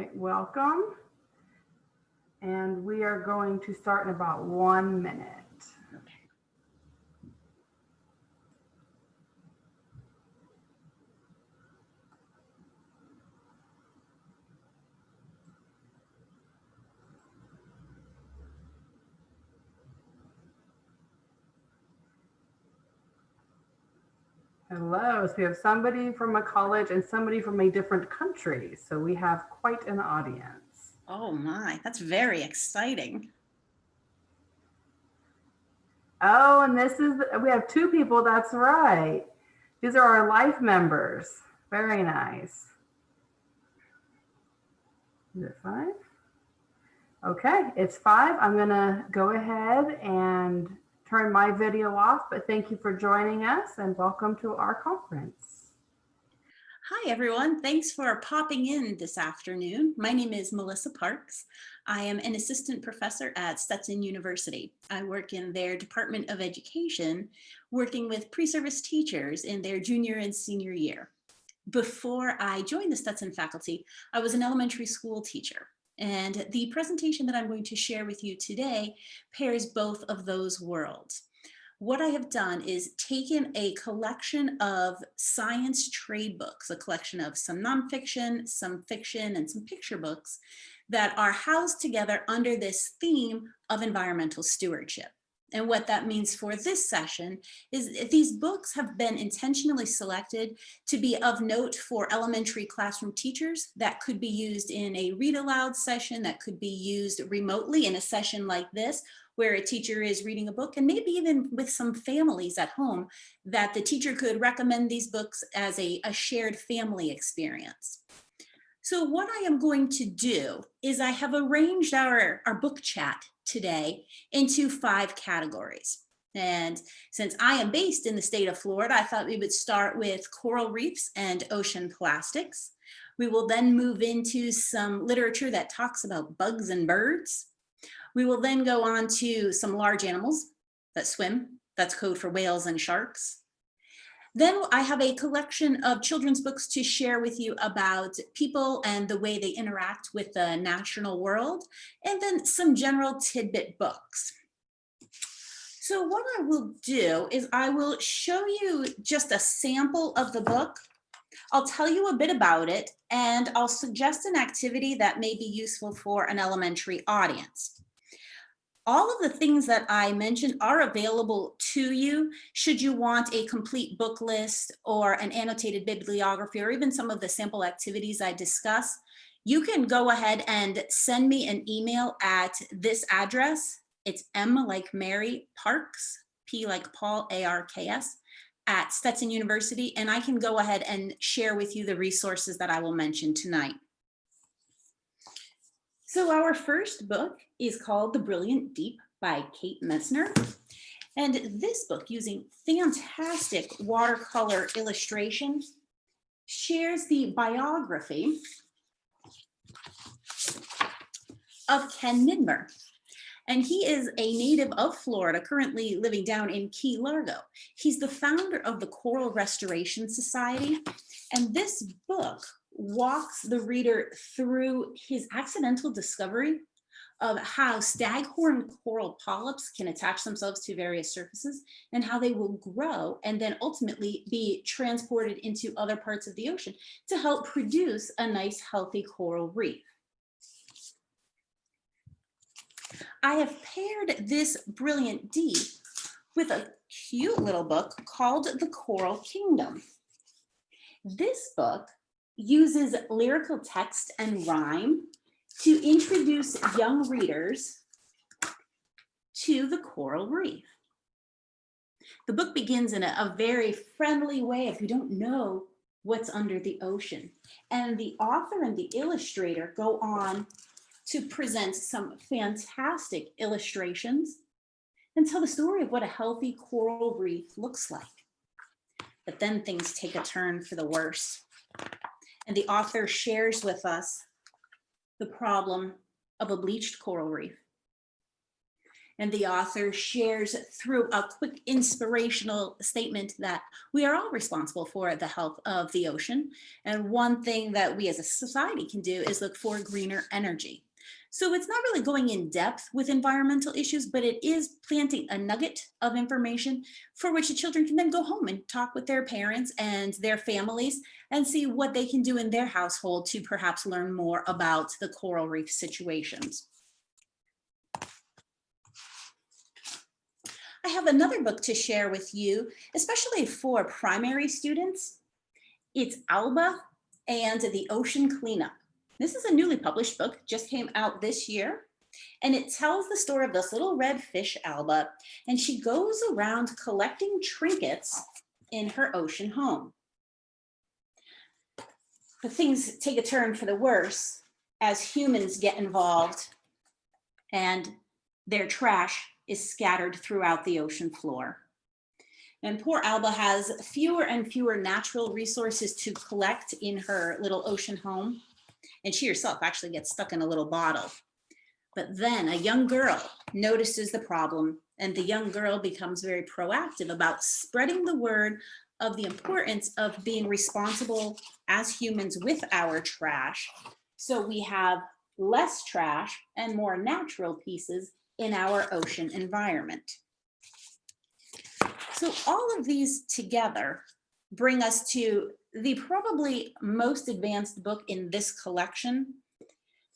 right, welcome. And we are going to start in about 1 minute. Hello, so we have somebody from a college and somebody from a different country. So we have quite an audience. Oh my, that's very exciting. Oh, and we have 2 people, that's right. These are our life members. Very nice. Is it 5? Okay, it's 5. I'm gonna go ahead and turn my video off, but thank you for joining us and welcome to our conference. Hi, everyone. Thanks for popping in this afternoon. My name is Melissa Parks. I am an assistant professor at Stetson University. I work in their Department of Education, working with pre-service teachers in their junior and senior year. Before I joined the Stetson faculty, I was an elementary school teacher. And the presentation that I'm going to share with you today pairs both of those worlds. What I have done is taken a collection of science trade books, a collection of some nonfiction, some fiction, and some picture books that are housed together under this theme of environmental stewardship. And what that means for this session is these books have been intentionally selected to be of note for elementary classroom teachers. That could be used in a read aloud session, that could be used remotely in a session like this, where a teacher is reading a book, and maybe even with some families at home, that the teacher could recommend these books as a shared family experience. So what I am going to do is I have arranged our book chat today into 5 categories. And since I am based in the state of Florida, I thought we would start with coral reefs and ocean plastics. We will then move into some literature that talks about bugs and birds. We will then go on to some large animals that swim. That's code for whales and sharks. Then I have a collection of children's books to share with you about people and the way they interact with the natural world, and then some general tidbit books. So what I will do is I will show you just a sample of the book. I'll tell you a bit about it, and I'll suggest an activity that may be useful for an elementary audience. All of the things that I mentioned are available to you should you want a complete book list or an annotated bibliography, or even some of the sample activities I discuss. You can go ahead and send me an email at this address. It's M like Mary Parks, P like Paul, ARKS, at Stetson University, and I can go ahead and share with you the resources that I will mention tonight. So our first book is called The Brilliant Deep by Kate Messner. And this book, using fantastic watercolor illustrations, shares the biography of Ken Midmer. And he is a native of Florida, currently living down in Key Largo. He's the founder of the Coral Restoration Society. And this book walks the reader through his accidental discovery of how staghorn coral polyps can attach themselves to various surfaces, and how they will grow and then ultimately be transported into other parts of the ocean to help produce a nice, healthy coral reef. I have paired this Brilliant Deep with a cute little book called The Coral Kingdom. This book uses lyrical text and rhyme to introduce young readers to the coral reef. The book begins in a very friendly way if you don't know what's under the ocean. And the author and the illustrator go on to present some fantastic illustrations and tell the story of what a healthy coral reef looks like. But then things take a turn for the worse. And the author shares with us the problem of a bleached coral reef. And the author shares through a quick inspirational statement that we are all responsible for the health of the ocean. And one thing that we as a society can do is look for greener energy. So it's not really going in depth with environmental issues, but it is planting a nugget of information for which the children can then go home and talk with their parents and their families and see what they can do in their household to perhaps learn more about the coral reef situations. I have another book to share with you, especially for primary students. It's Alba and the Ocean Cleanup. This is a newly published book, just came out this year, and it tells the story of this little red fish, Alba, and she goes around collecting trinkets in her ocean home. But things take a turn for the worse as humans get involved and their trash is scattered throughout the ocean floor. And poor Alba has fewer and fewer natural resources to collect in her little ocean home. And she herself actually gets stuck in a little bottle. But then a young girl notices the problem, and the young girl becomes very proactive about spreading the word of the importance of being responsible as humans with our trash. So we have less trash and more natural pieces in our ocean environment. So all of these together bring us to the probably most advanced book in this collection.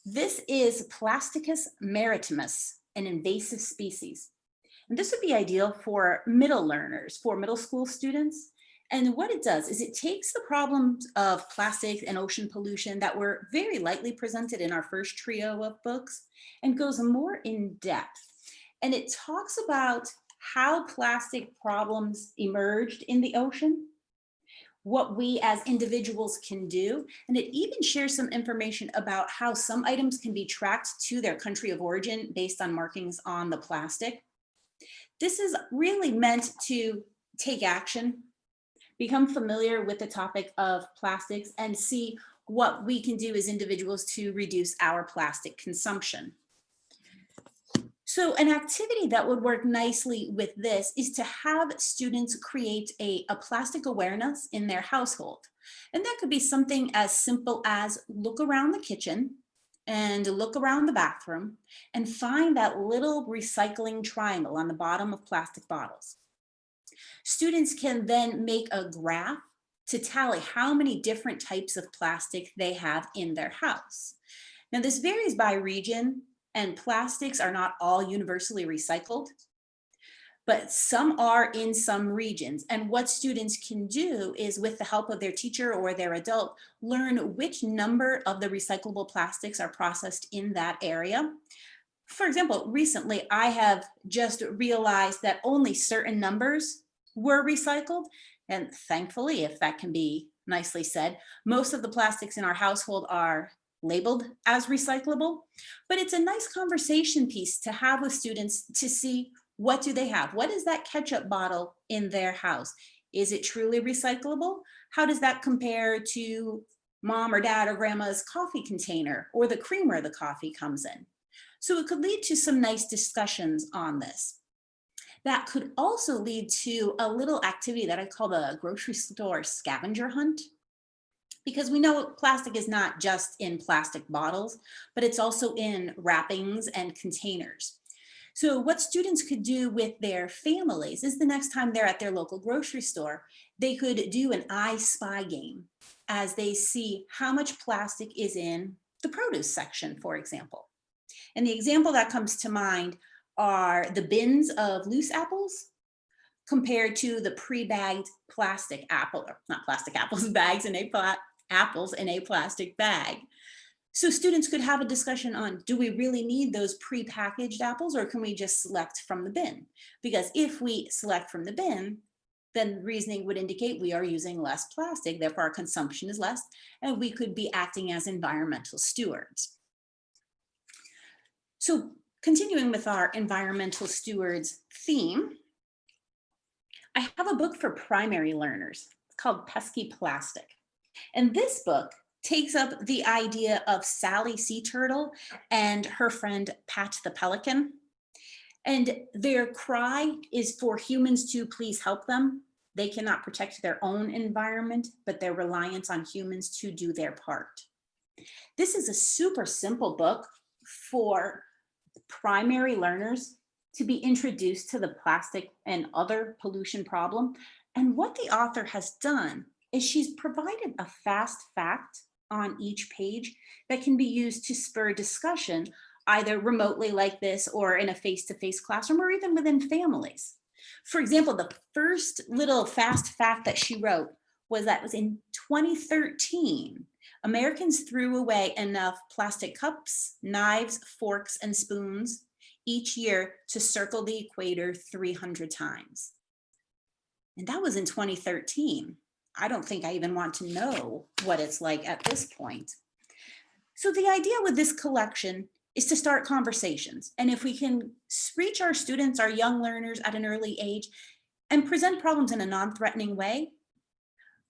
This is Plasticus maritimus, an invasive species. And this would be ideal for middle learners, for middle school students. And what it does is it takes the problems of plastic and ocean pollution that were very lightly presented in our first trio of books and goes more in depth. And it talks about how plastic problems emerged in the ocean, what we as individuals can do, and it even shares some information about how some items can be tracked to their country of origin based on markings on the plastic. This is really meant to take action, become familiar with the topic of plastics, and see what we can do as individuals to reduce our plastic consumption. So an activity that would work nicely with this is to have students create a plastic awareness in their household. And that could be something as simple as look around the kitchen and look around the bathroom and find that little recycling triangle on the bottom of plastic bottles. Students can then make a graph to tally how many different types of plastic they have in their house. Now, this varies by region, and plastics are not all universally recycled, but some are in some regions. And what students can do is, with the help of their teacher or their adult, learn which number of the recyclable plastics are processed in that area. For example, recently I have just realized that only certain numbers were recycled. And thankfully, if that can be nicely said, most of the plastics in our household are labeled as recyclable, but it's a nice conversation piece to have with students to see what do they have? What is that ketchup bottle in their house? Is it truly recyclable? How does that compare to mom or dad or grandma's coffee container or the creamer the coffee comes in? So it could lead to some nice discussions on this. That could also lead to a little activity that I call the grocery store scavenger hunt, because we know plastic is not just in plastic bottles, but it's also in wrappings and containers. So what students could do with their families is the next time they're at their local grocery store, they could do an I Spy game as they see how much plastic is in the produce section, for example. And the example that comes to mind are the bins of loose apples compared to the pre-bagged plastic apple, or not plastic apples, bags in apples in a plastic bag. So students could have a discussion on, do we really need those pre-packaged apples, or can we just select from the bin? Because if we select from the bin, then reasoning would indicate we are using less plastic, therefore our consumption is less, and we could be acting as environmental stewards. So continuing with our environmental stewards theme, I have a book for primary learners. It's called Pesky Plastic. And this book takes up the idea of Sally Sea Turtle and her friend Pat the Pelican. And their cry is for humans to please help them. They cannot protect their own environment, but they're reliant on humans to do their part. This is a super simple book for primary learners to be introduced to the plastic and other pollution problem. And what the author has done is she's provided a fast fact on each page that can be used to spur discussion, either remotely like this or in a face-to-face classroom or even within families. For example, the first little fast fact that she wrote was that it was in 2013, Americans threw away enough plastic cups, knives, forks, and spoons each year to circle the equator 300 times. And that was in 2013. I don't think I even want to know what it's like at this point. So the idea with this collection is to start conversations. And if we can reach our students, our young learners at an early age, and present problems in a non-threatening way,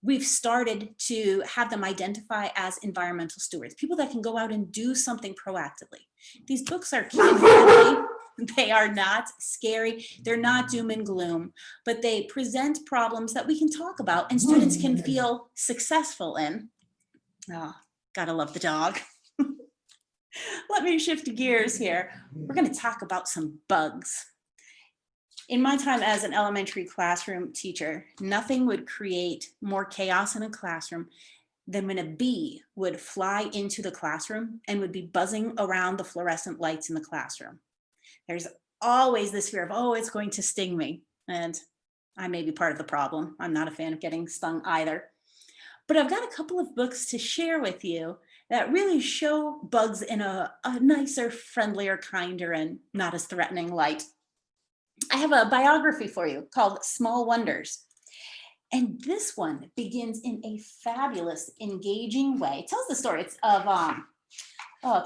we've started to have them identify as environmental stewards, people that can go out and do something proactively. These books are kid-friendly. They are not scary. They're not doom and gloom, but they present problems that we can talk about and students can feel successful in. Oh, gotta love the dog. Let me shift gears here. We're going to talk about some bugs. In my time as an elementary classroom teacher, nothing would create more chaos in a classroom than when a bee would fly into the classroom and would be buzzing around the fluorescent lights in the classroom. There's always this fear of, oh, it's going to sting me. And I may be part of the problem. I'm not a fan of getting stung either. But I've got a couple of books to share with you that really show bugs in a nicer, friendlier, kinder, and not as threatening light. I have a biography for you called Small Wonders. And this one begins in a fabulous, engaging way. It tells the story. It's of,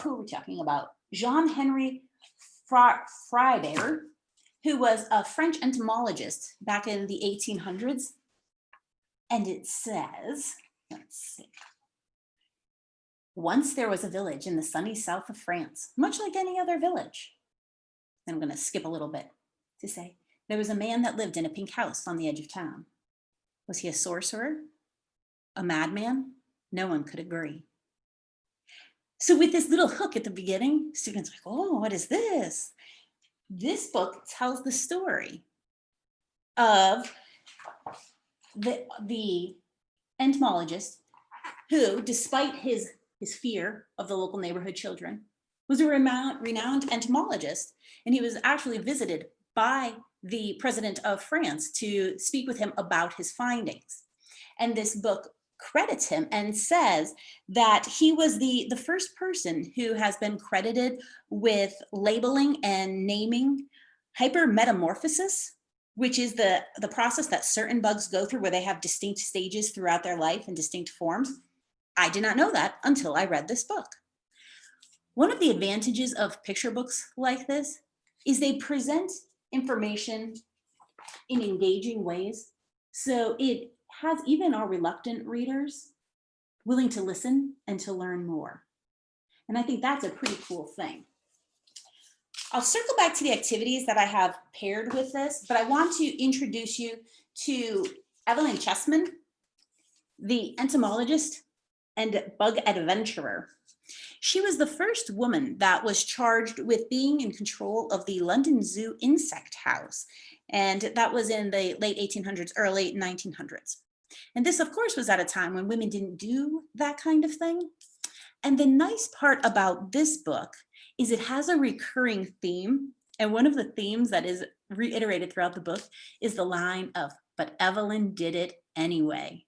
who are we talking about? Jean-Henri Freiberg, who was a French entomologist back in the 1800s. And it says, let's see. Once there was a village in the sunny south of France, much like any other village. And I'm going to skip a little bit to say, there was a man that lived in a pink house on the edge of town. Was he a sorcerer? A madman? No one could agree. So with this little hook at the beginning, students are like, oh, what is this? This book tells the story of the entomologist who, despite his fear of the local neighborhood children, was a renowned entomologist. And he was actually visited by the president of France to speak with him about his findings. And this book credits him and says that he was the first person who has been credited with labeling and naming hypermetamorphosis, which is the process that certain bugs go through where they have distinct stages throughout their life and distinct forms. I did not know that until I read this book. One of the advantages of picture books like this is they present information in engaging ways. So it has even our reluctant readers willing to listen and to learn more. And I think that's a pretty cool thing. I'll circle back to the activities that I have paired with this, but I want to introduce you to Evelyn Chessman, the entomologist and bug adventurer. She was the first woman that was charged with being in control of the London Zoo insect house. And that was in the late 1800s, early 1900s. And this, of course, was at a time when women didn't do that kind of thing. And the nice part about this book is it has a recurring theme. And one of the themes that is reiterated throughout the book is the line of, but Evelyn did it anyway.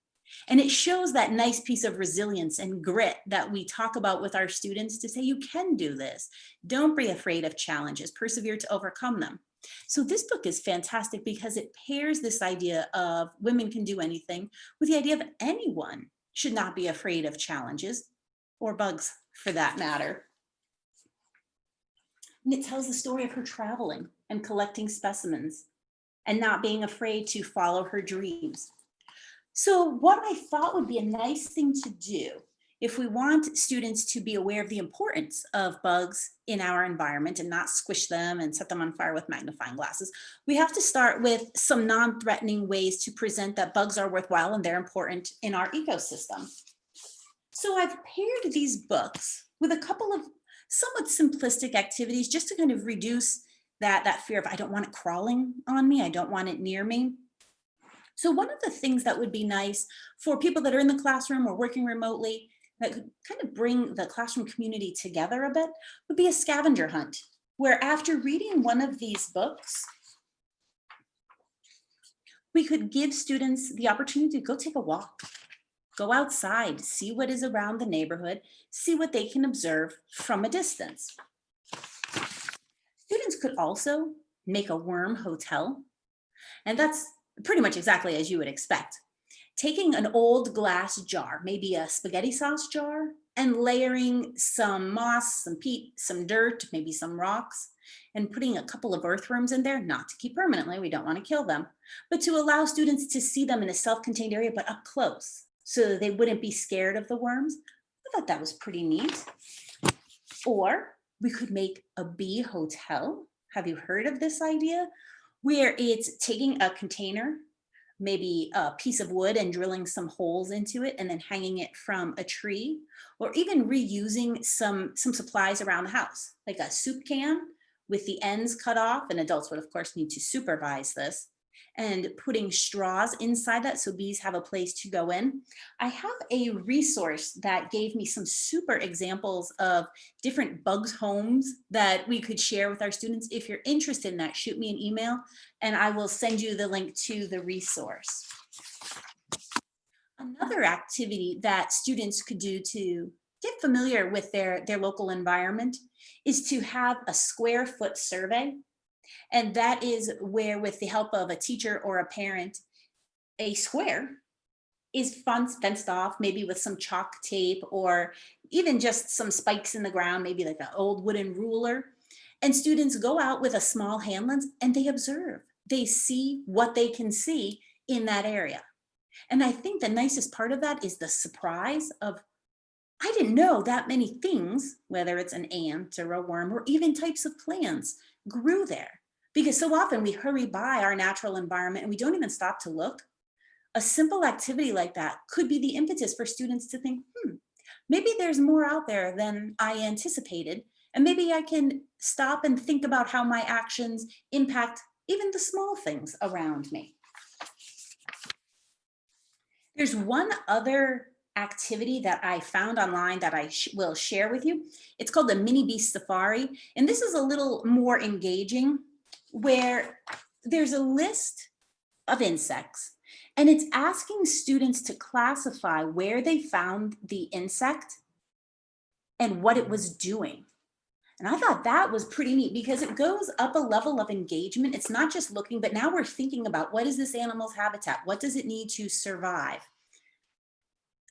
And it shows that nice piece of resilience and grit that we talk about with our students to say, you can do this. Don't be afraid of challenges, persevere to overcome them. So this book is fantastic because it pairs this idea of women can do anything with the idea of anyone should not be afraid of challenges or bugs for that matter. And it tells the story of her traveling and collecting specimens and not being afraid to follow her dreams. So what I thought would be a nice thing to do If we want students to be aware of the importance of bugs in our environment and not squish them and set them on fire with magnifying glasses, we have to start with some non-threatening ways to present that bugs are worthwhile and they're important in our ecosystem. So I've paired these books with a couple of somewhat simplistic activities just to kind of reduce that fear of I don't want it crawling on me, I don't want it near me. So one of the things that would be nice for people that are in the classroom or working remotely that could kind of bring the classroom community together a bit would be a scavenger hunt, where after reading one of these books, we could give students the opportunity to go take a walk, go outside, see what is around the neighborhood, see what they can observe from a distance. Students could also make a worm hotel, and that's pretty much exactly as you would expect. Taking an old glass jar, maybe a spaghetti sauce jar, and layering some moss, some peat, some dirt, maybe some rocks, and putting a couple of earthworms in there, not to keep permanently, we don't want to kill them, but to allow students to see them in a self-contained area, but up close, so that they wouldn't be scared of the worms. I thought that was pretty neat. Or we could make a bee hotel. Have you heard of this idea? Where it's taking a container, maybe a piece of wood and drilling some holes into it and then hanging it from a tree, or even reusing some supplies around the house, like a soup can with the ends cut off, and adults would of course need to supervise this, and putting straws inside that so bees have a place to go in. I have a resource that gave me some super examples of different bugs homes that we could share with our students. If you're interested in that, shoot me an email and I will send you the link to the resource. Another activity that students could do to get familiar with their local environment is to have a square foot survey. And that is where, with the help of a teacher or a parent, a square is fenced off, maybe with some chalk tape or even just some spikes in the ground, maybe like an old wooden ruler. And students go out with a small hand lens and they observe. They see what they can see in that area. And I think the nicest part of that is the surprise of, I didn't know that many things, whether it's an ant or a worm or even types of plants, grew there. Because so often we hurry by our natural environment and we don't even stop to look. A simple activity like that could be the impetus for students to think, maybe there's more out there than I anticipated. And maybe I can stop and think about how my actions impact even the small things around me. There's one other activity that I found online that I will share with you. It's called the Mini Beast Safari. And this is a little more engaging, where there's a list of insects and it's asking students to classify where they found the insect and what it was doing. And I thought that was pretty neat because it goes up a level of engagement. It's not just looking, but now we're thinking about, what is this animal's habitat? What does it need to survive?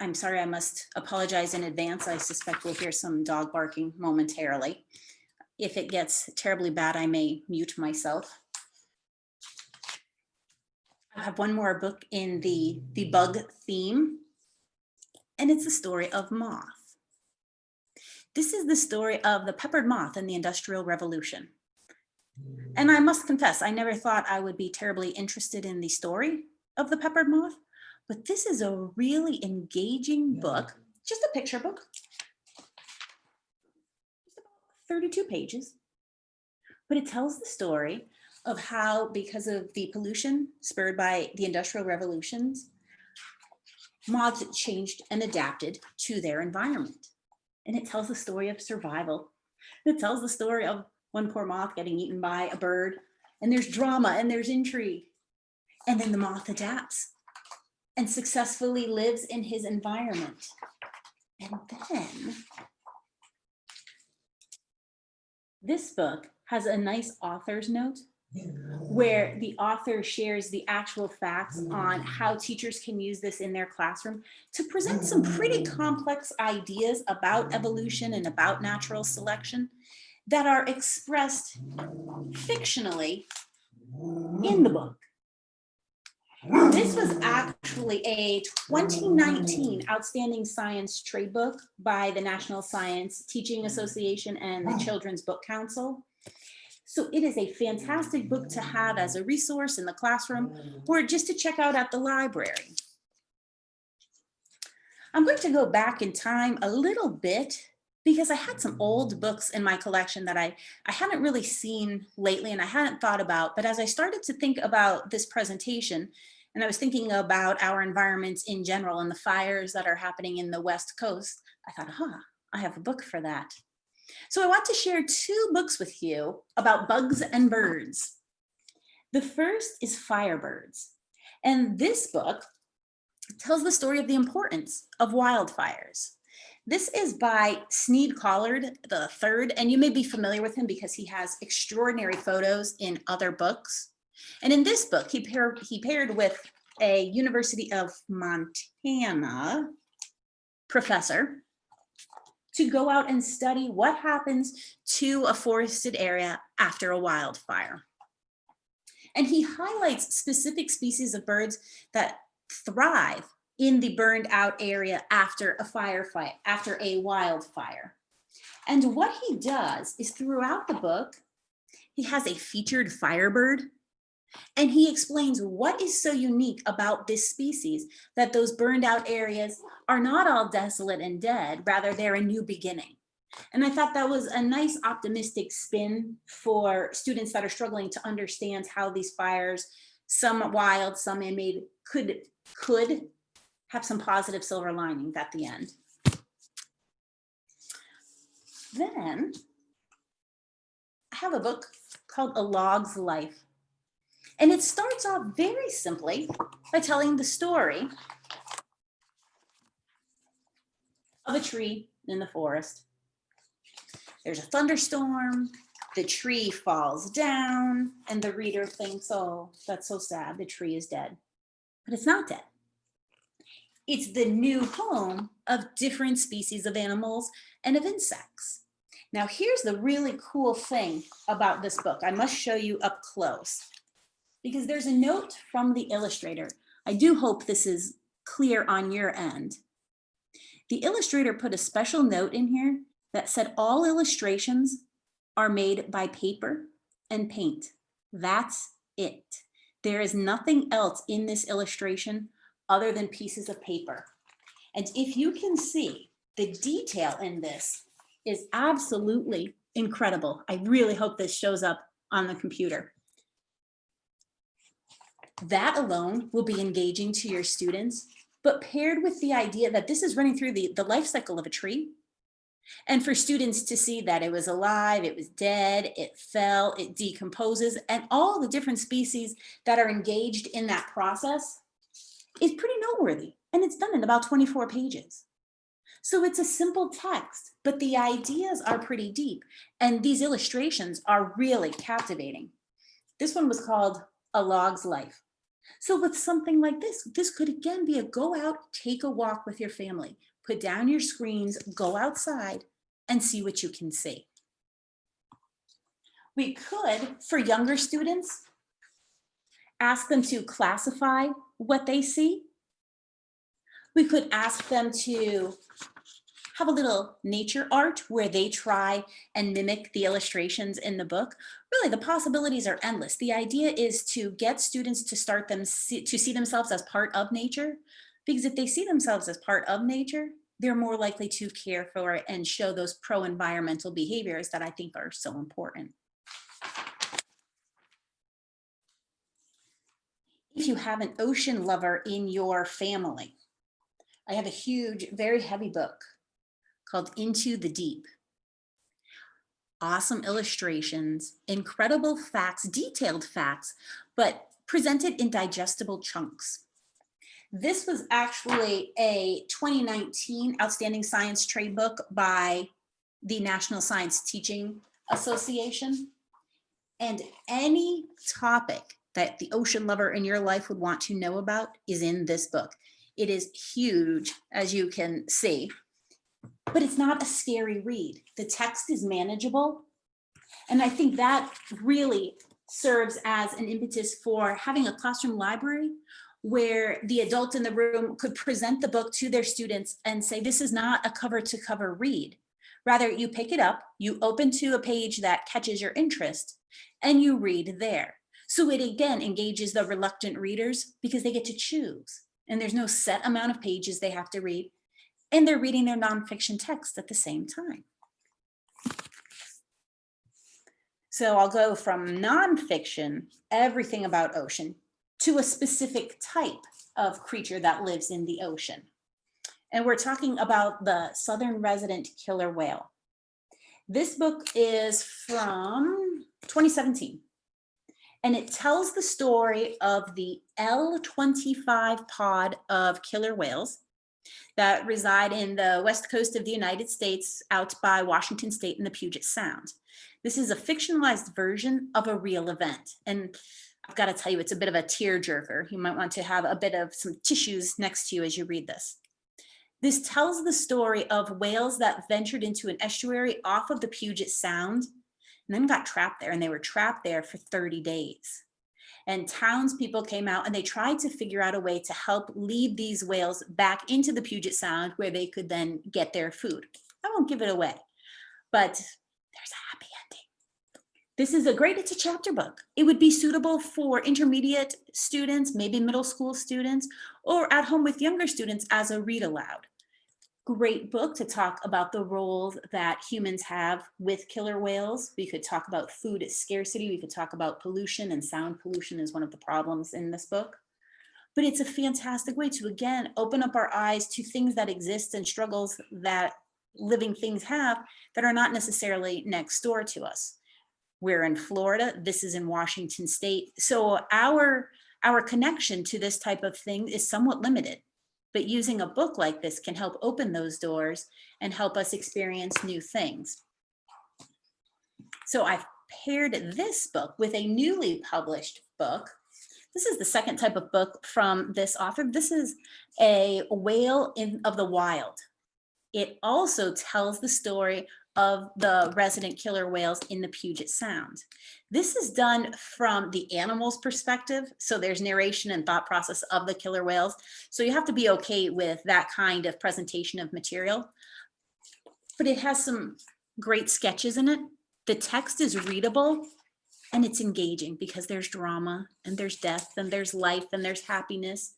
I'm sorry, I must apologize in advance. I suspect we'll hear some dog barking momentarily. If it gets terribly bad, I may mute myself. I have one more book in the bug theme, and it's the story of moth. This is the story of the peppered moth in the Industrial Revolution. And I must confess, I never thought I would be terribly interested in the story of the peppered moth, but this is a really engaging book, just a picture book. 32 pages, but it tells the story of how, because of the pollution spurred by the Industrial Revolutions, moths changed and adapted to their environment. And it tells the story of survival. It tells the story of one poor moth getting eaten by a bird, and there's drama and there's intrigue. And then the moth adapts and successfully lives in his environment. And then this book has a nice author's note where the author shares the actual facts on how teachers can use this in their classroom to present some pretty complex ideas about evolution and about natural selection that are expressed fictionally in the book. This was actually a 2019 Outstanding Science Trade Book by the National Science Teaching Association and the Children's Book Council. So it is a fantastic book to have as a resource in the classroom or just to check out at the library. I'm going to go back in time a little bit because I had some old books in my collection that I hadn't really seen lately and I hadn't thought about. But as I started to think about this presentation, and I was thinking about our environments in general and the fires that are happening in the West Coast, I thought, I have a book for that. So I want to share two books with you about bugs and birds. The first is Firebirds. And this book tells the story of the importance of wildfires. This is by Sneed Collard III, and you may be familiar with him because he has extraordinary photos in other books. And in this book, he paired with a University of Montana professor to go out and study what happens to a forested area after a wildfire. And he highlights specific species of birds that thrive in the burned out area after a wildfire. And what he does is throughout the book, he has a featured firebird, and he explains what is so unique about this species that those burned out areas are not all desolate and dead, rather they're a new beginning. And I thought that was a nice optimistic spin for students that are struggling to understand how these fires, some wild, some man-made, could have some positive silver linings at the end. Then I have a book called A Log's Life. And it starts off very simply by telling the story of a tree in the forest. There's a thunderstorm, the tree falls down, and the reader thinks, oh, that's so sad, the tree is dead. But it's not dead. It's the new home of different species of animals and of insects. Now, here's the really cool thing about this book. I must show you up close because there's a note from the illustrator. I do hope this is clear on your end. The illustrator put a special note in here that said all illustrations are made by paper and paint. That's it. There is nothing else in this illustration other than pieces of paper. And if you can see, the detail in this is absolutely incredible. I really hope this shows up on the computer. That alone will be engaging to your students, but paired with the idea that this is running through the life cycle of a tree. And for students to see that it was alive, it was dead, it fell, it decomposes, and all the different species that are engaged in that process is pretty noteworthy. And it's done in about 24 pages. So it's a simple text, but the ideas are pretty deep. And these illustrations are really captivating. This one was called A Log's Life. So with something like this could again be a go out, take a walk with your family, put down your screens, go outside and see what you can see. We could, for younger students, ask them to classify what they see. We could ask them to have a little nature art where they try and mimic the illustrations in the book. Really, the possibilities are endless. The idea is to get students to start to see themselves as part of nature, because if they see themselves as part of nature, they're more likely to care for it and show those pro-environmental behaviors that I think are so important. If you have an ocean lover in your family, I have a huge, very heavy book called Into the Deep. Awesome illustrations, incredible facts, detailed facts, but presented in digestible chunks. This was actually a 2019 Outstanding Science Trade Book by the National Science Teaching Association. And any topic that the ocean lover in your life would want to know about is in this book. It is huge, as you can see, but it's not a scary read. The text is manageable. And I think that really serves as an impetus for having a classroom library where the adult in the room could present the book to their students and say, this is not a cover to cover read. Rather, you pick it up, you open to a page that catches your interest, and you read there. So it again engages the reluctant readers because they get to choose, and there's no set amount of pages they have to read, and they're reading their nonfiction text at the same time. So I'll go from nonfiction, everything about ocean, to a specific type of creature that lives in the ocean. And we're talking about the southern resident killer whale. This book is from 2017, and it tells the story of the L25 pod of killer whales that reside in the west coast of the United States, out by Washington State in the Puget Sound. This is a fictionalized version of a real event. And I've got to tell you, it's a bit of a tearjerker. You might want to have a bit of some tissues next to you as you read this. This tells the story of whales that ventured into an estuary off of the Puget Sound and then got trapped there, and they were trapped there for 30 days. And townspeople came out and they tried to figure out a way to help lead these whales back into the Puget Sound where they could then get their food. I won't give it away, but there's a happy ending. This is it's a chapter book. It would be suitable for intermediate students, maybe middle school students, or at home with younger students as a read aloud. Great book to talk about the roles that humans have with killer whales. We could talk about food scarcity. We could talk about pollution, and sound pollution is one of the problems in this book. But it's a fantastic way to, again, open up our eyes to things that exist and struggles that living things have that are not necessarily next door to us. We're in Florida. This is in Washington State. So our connection to this type of thing is somewhat limited. But using a book like this can help open those doors and help us experience new things. So I've paired this book with a newly published book. This is the second type of book from this author. This is a whale of the wild. It also tells the story of the resident killer whales in the Puget Sound. This is done from the animal's perspective. So there's narration and thought process of the killer whales. So you have to be okay with that kind of presentation of material. But it has some great sketches in it. The text is readable and it's engaging because there's drama and there's death and there's life and there's happiness,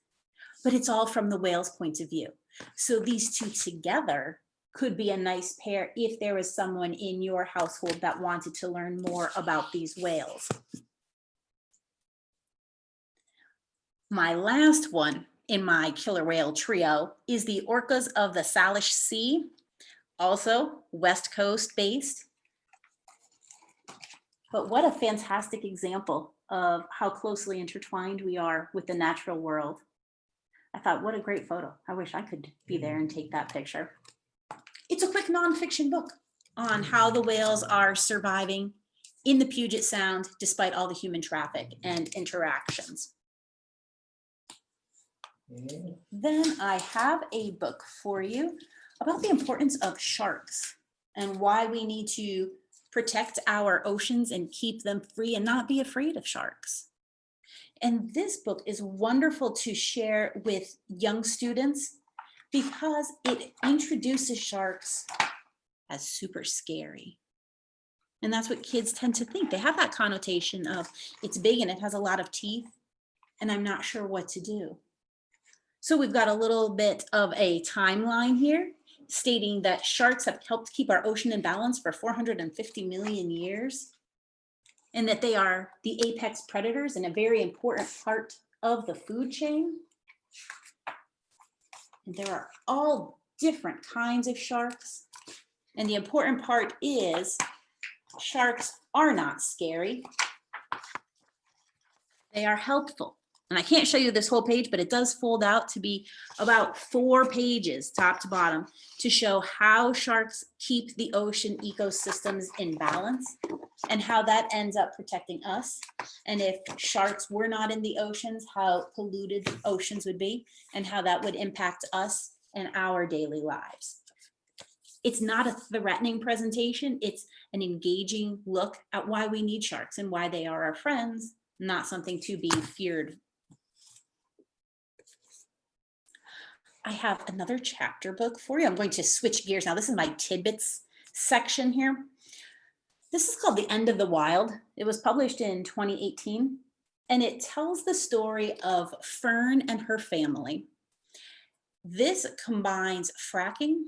but it's all from the whale's point of view. So these two together could be a nice pair if there was someone in your household that wanted to learn more about these whales. My last one in my killer whale trio is the orcas of the Salish Sea, also West Coast based. But what a fantastic example of how closely intertwined we are with the natural world. I thought, what a great photo. I wish I could be there and take that picture. It's a quick nonfiction book on how the whales are surviving in the Puget Sound despite all the human traffic and interactions. Then I have a book for you about the importance of sharks and why we need to protect our oceans and keep them free and not be afraid of sharks. And this book is wonderful to share with young students because it introduces sharks as super scary. And that's what kids tend to think. They have that connotation of it's big and it has a lot of teeth and I'm not sure what to do. So we've got a little bit of a timeline here stating that sharks have helped keep our ocean in balance for 450 million years and that they are the apex predators and a very important part of the food chain. And there are all different kinds of sharks. And the important part is sharks are not scary. They are helpful. And I can't show you this whole page, but it does fold out to be about 4 pages, top to bottom, to show how sharks keep the ocean ecosystems in balance and how that ends up protecting us. And if sharks were not in the oceans, how polluted oceans would be and how that would impact us and our daily lives. It's not a threatening presentation. It's an engaging look at why we need sharks and why they are our friends, not something to be feared. I have another chapter book for you. I'm going to switch gears now. This is my tidbits section here. This is called The End of the Wild. It was published in 2018, and it tells the story of Fern and her family. This combines fracking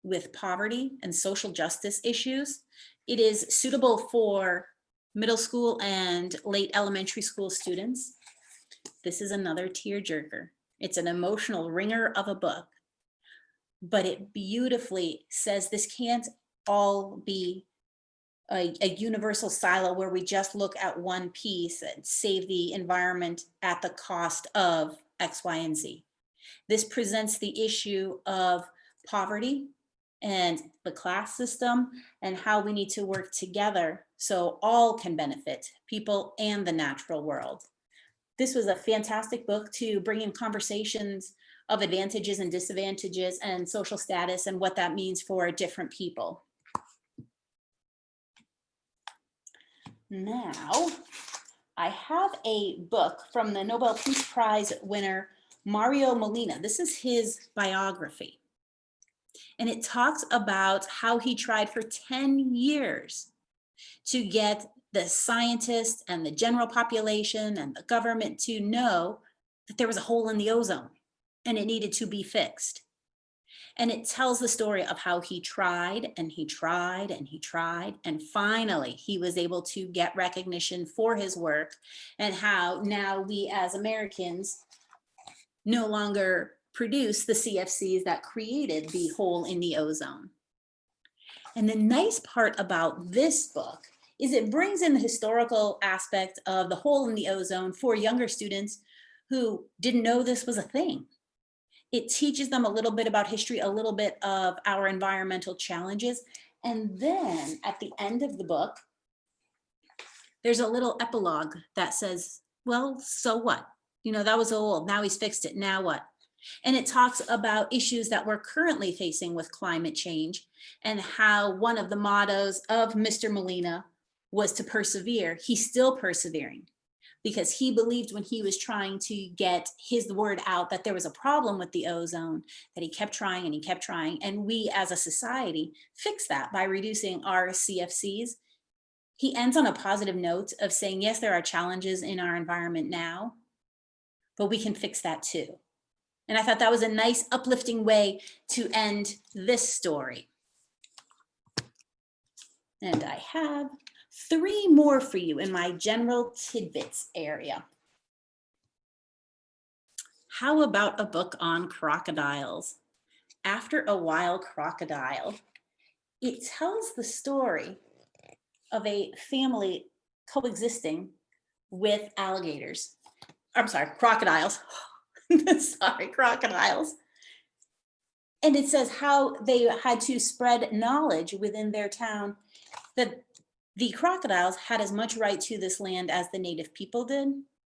with poverty and social justice issues. It is suitable for middle school and late elementary school students. This is another tearjerker. It's an emotional ringer of a book, but it beautifully says this can't all be a universal silo where we just look at one piece and save the environment at the cost of X, Y, and Z. This presents the issue of poverty and the class system and how we need to work together so all can benefit, people and the natural world. This was a fantastic book to bring in conversations of advantages and disadvantages and social status and what that means for different people. Now, I have a book from the Nobel Peace Prize winner, Mario Molina. This is his biography. And it talks about how he tried for 10 years to get the scientists and the general population and the government to know that there was a hole in the ozone and it needed to be fixed. And it tells the story of how he tried and he tried and he tried, and finally he was able to get recognition for his work, and how now we as Americans no longer produce the CFCs that created the hole in the ozone. And the nice part about this book is it brings in the historical aspect of the hole in the ozone for younger students who didn't know this was a thing. It teaches them a little bit about history, a little bit of our environmental challenges. And then at the end of the book, there's a little epilogue that says, well, so what? You know, that was old, now he's fixed it, now what? And it talks about issues that we're currently facing with climate change and how one of the mottos of Mr. Molina was to persevere. He's still persevering, because he believed when he was trying to get his word out that there was a problem with the ozone, that he kept trying and he kept trying. And we as a society fix that by reducing our CFCs. He ends on a positive note of saying, yes, there are challenges in our environment now, but we can fix that too. And I thought that was a nice uplifting way to end this story. And I have 3 more for you in my general tidbits area. How about a book on crocodiles? After a Wild Crocodile. It tells the story of a family coexisting with alligators. I'm sorry, crocodiles. Sorry, crocodiles. And it says how they had to spread knowledge within their town that the crocodiles had as much right to this land as the native people did,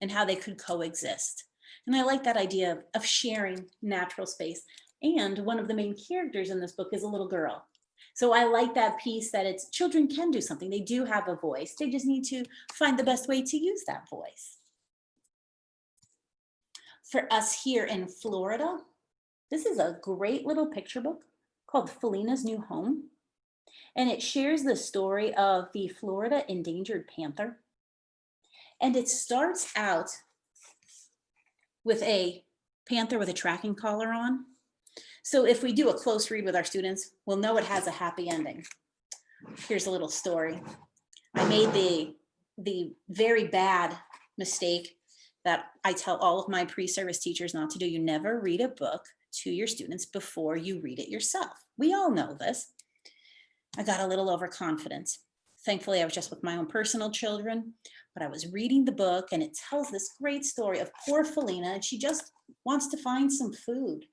and how they could coexist. And I like that idea of sharing natural space. And one of the main characters in this book is a little girl. So I like that piece that it's children can do something. They do have a voice. They just need to find the best way to use that voice. For us here in Florida, this is a great little picture book called Felina's New Home. And it shares the story of the Florida endangered panther. And it starts out with a panther with a tracking collar on. So if we do a close read with our students, we'll know it has a happy ending. Here's a little story. I made the very bad mistake that I tell all of my pre-service teachers not to do. You never read a book to your students before you read it yourself. We all know this. I got a little overconfident. Thankfully, I was just with my own personal children, but I was reading the book and it tells this great story of poor Felina, and she just wants to find some food.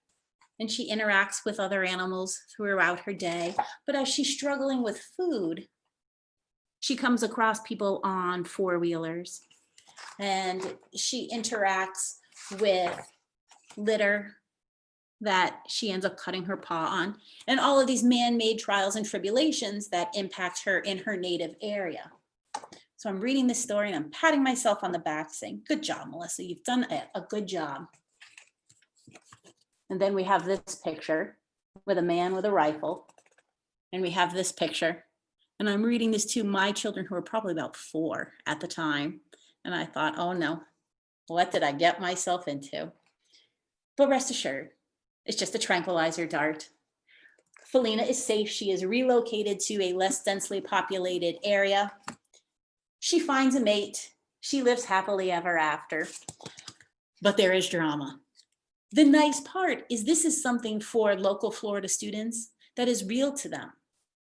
And she interacts with other animals throughout her day. But as she's struggling with food, she comes across people on 4-wheelers, and she interacts with litter that she ends up cutting her paw on, and all of these man-made trials and tribulations that impact her in her native area. So I'm reading this story and I'm patting myself on the back saying, good job, Melissa, you've done a good job. And then we have this picture with a man with a rifle. And we have this picture. And I'm reading this to my children who were probably about 4 at the time. And I thought, oh no, what did I get myself into? But rest assured, it's just a tranquilizer dart. Felina is safe. She is relocated to a less densely populated area. She finds a mate. She lives happily ever after. But there is drama. The nice part is this is something for local Florida students that is real to them.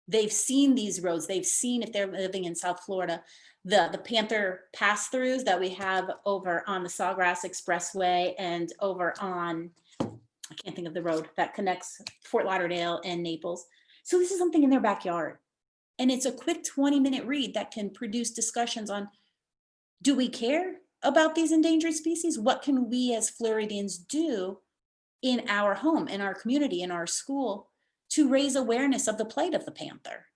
They've seen these roads. They've seen, if they're living in South Florida, the Panther pass-throughs that we have over on the Sawgrass Expressway and over on, I can't think of the road that connects Fort Lauderdale and Naples. So this is something in their backyard. And it's a quick 20-minute read that can produce discussions on, do we care about these endangered species? What can we as Floridians do in our home, in our community, in our school to raise awareness of the plight of the panther?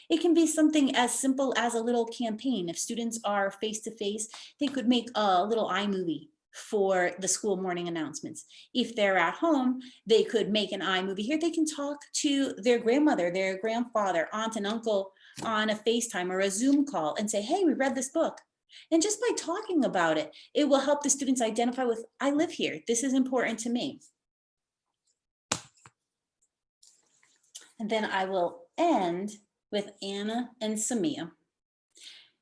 It can be something as simple as a little campaign. If students are face-to-face, they could make a little iMovie for the school morning announcements. If they're at home, they could make an iMovie. Here they can talk to their grandmother, their grandfather, aunt and uncle on a FaceTime or a Zoom call and say, hey, we read this book. And just by talking about it, it will help the students identify with, I live here. This is important to me. And then I will end with Anna and Samia.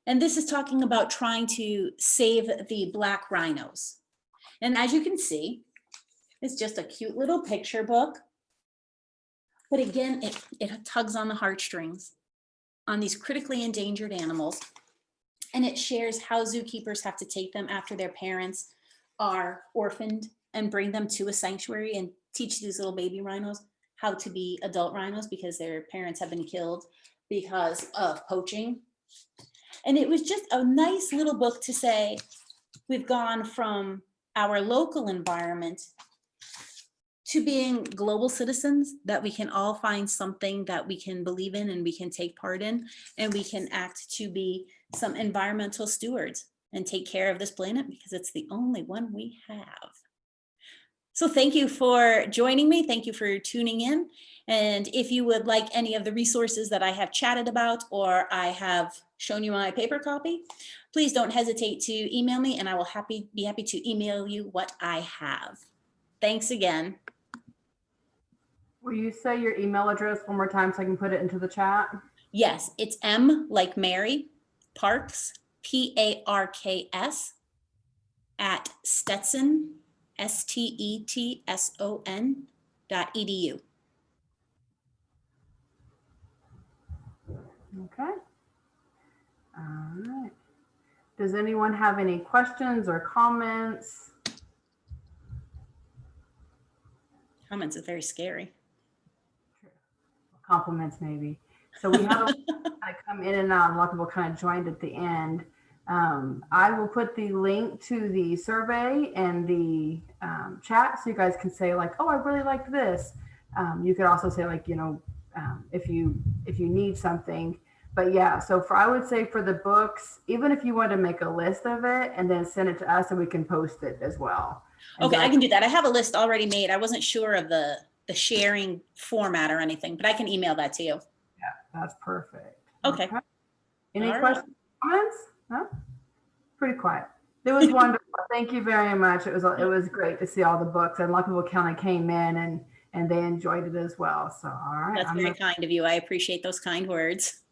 And this is talking about trying to save the black rhinos. And as you can see, it's just a cute little picture book. But again, it tugs on the heartstrings on these critically endangered animals. And it shares how zookeepers have to take them after their parents are orphaned and bring them to a sanctuary and teach these little baby rhinos how to be adult rhinos because their parents have been killed because of poaching. And it was just a nice little book to say, we've gone from our local environment to being global citizens, that we can all find something that we can believe in and we can take part in, and we can act to be some environmental stewards and take care of this planet because it's the only one we have. So thank you for joining me. Thank you for tuning in. And if you would like any of the resources that I have chatted about or I have shown you my paper copy, please don't hesitate to email me and I will be happy to email you what I have. Thanks again. Will you say your email address one more time so I can put it into the chat? Yes, it's M like Mary, Parks, Parks, at Stetson, STETSON.edu. Okay. All right. Does anyone have any questions or comments? Comments is very scary. Compliments maybe. So we have I come in and out, a lot of people kind of joined at the end. I will put the link to the survey and the chat so you guys can say like, oh, I really liked this. You could also say like, if you need something. But yeah, so I would say for the books, even if you want to make a list of it and then send it to us and we can post it as well. Okay, I can do that. I have a list already made. I wasn't sure of the sharing format or anything, but I can email that to you. Yeah, that's perfect. Okay. Any questions, comments? No? Pretty quiet. It was wonderful. Thank you very much. It was great to see all the books, and a lot of people kind of came in and they enjoyed it as well. So, all right. That's very kind of you. I appreciate those kind words.